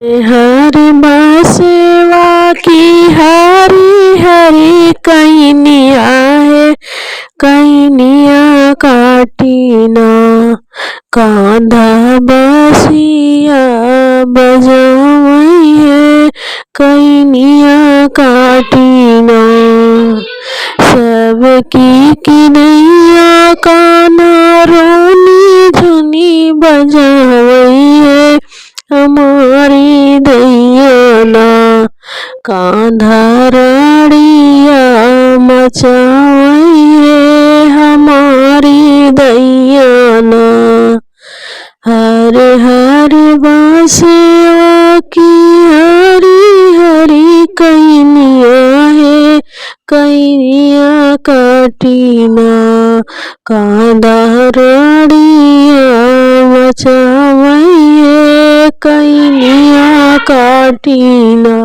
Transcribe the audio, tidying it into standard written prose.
हरि बासेवा की हरी हरी कैनिया है, कैनिया काटीना कांधा बसिया बजावई है, कैनिया काटीना सबकी किनैया काना रोनी धुनी बजावई है, हमारी दैयाना कांधा राड़िया मचावई है, हमारी दैयाना हरे हरे बांसिया की हरी हरी कैनिया है, कैनिया काटीना कांधा राड़िया मचावई है, कैनिया काटीना।